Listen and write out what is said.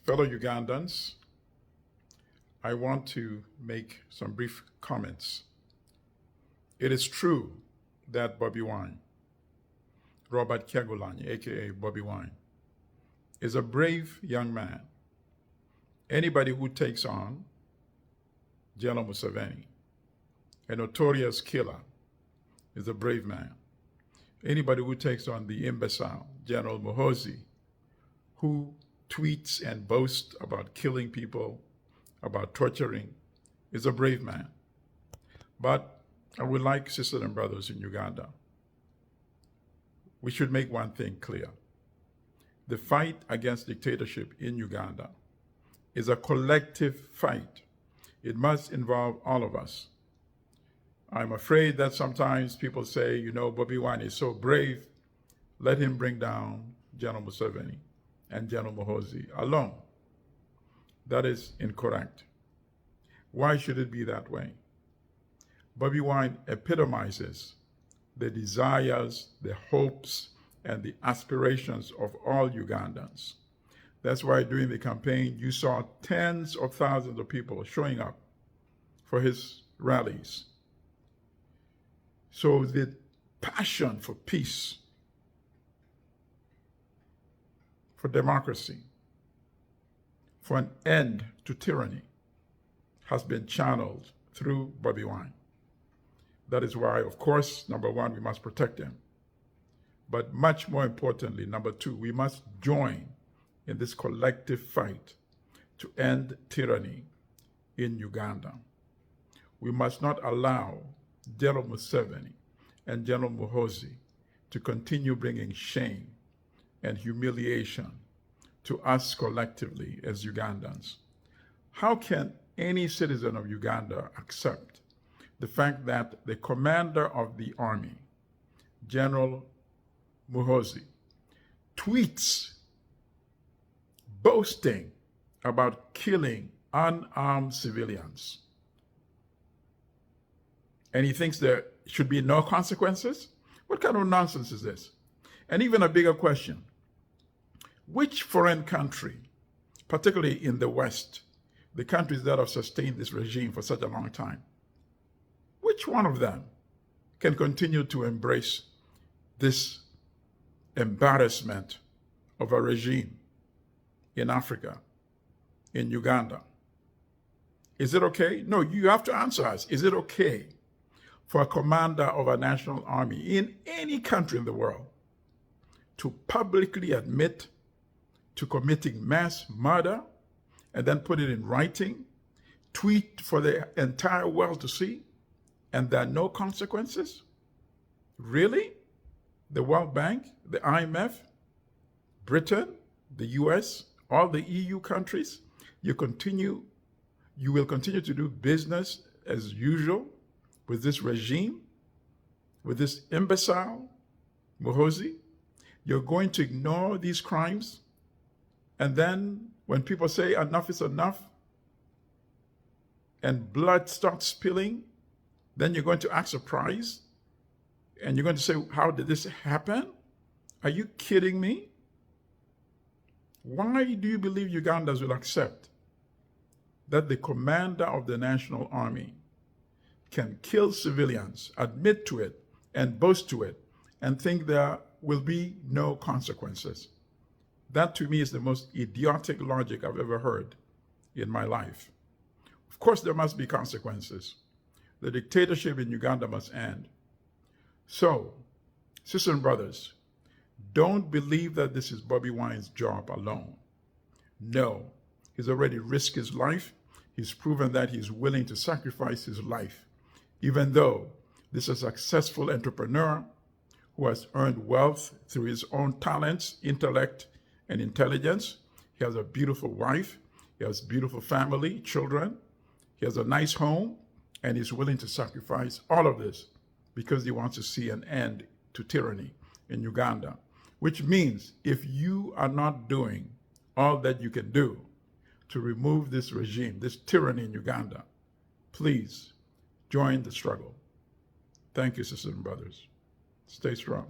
Fellow Ugandans, I want to make some brief comments. It is true that Bobi Wine, Robert Kyagulanyi, aka Bobi Wine, is a brave young man. Anybody who takes on General Museveni, a notorious killer, is a brave man. Anybody who takes on the imbecile General Muhoozi, who tweets and boasts about killing people, about torturing, is a brave man. But I would like sisters and brothers in Uganda, we should make one thing clear. The fight against dictatorship in Uganda is a collective fight. It must involve all of us. I'm afraid that sometimes people say, you know, Bobi Wine is so brave, let him bring down General Museveni and General Muhoozi alone. That is incorrect. Why should it be that way? Bobi Wine epitomizes the desires, the hopes, and the aspirations of all Ugandans. That's why during the campaign, you saw tens of thousands of people showing up for his rallies. So the passion for peace, for democracy, for an end to tyranny has been channeled through Bobi Wine. That is why, of course, number one, we must protect him. But much more importantly, number two, we must join in this collective fight to end tyranny in Uganda. We must not allow General Museveni and General Muhoozi to continue bringing shame and humiliation to us collectively as Ugandans. How can any citizen of Uganda accept the fact that the commander of the army, General Muhoozi, tweets boasting about killing unarmed civilians? And he thinks there should be no consequences? What kind of nonsense is this? And even a bigger question, which foreign country, particularly in the West, the countries that have sustained this regime for such a long time, which one of them can continue to embrace this embarrassment of a regime in Africa, in Uganda? Is it okay? No, you have to answer us. Is it okay for a commander of a national army in any country in the world to publicly admit to committing mass murder and then put it in writing, tweet for the entire world to see, and there are no consequences? Really? The World Bank, the IMF, Britain, the US, all the EU countries, you will continue to do business as usual with this regime, with this imbecile Muhoozi? You're going to ignore these crimes? And then when people say enough is enough and blood starts spilling, then you're going to ask a prize and you're going to say, how did this happen? Are you kidding me? Why do you believe Ugandans will accept that the commander of the national army can kill civilians, admit to it, and boast to it, and think there will be no consequences? That to me is the most idiotic logic I've ever heard in my life. Of course, there must be consequences. The dictatorship in Uganda must end. So, sisters and brothers, don't believe that this is Bobi Wine's job alone. No, he's already risked his life. He's proven that he's willing to sacrifice his life, even though this is a successful entrepreneur who has earned wealth through his own talents, intellect, and intelligence. He has a beautiful wife. He has a beautiful family, children. He has a nice home, and he's willing to sacrifice all of this because he wants to see an end to tyranny in Uganda, which means if you are not doing all that you can do to remove this regime, this tyranny in Uganda, please join the struggle. Thank you, sisters and brothers. Stay strong.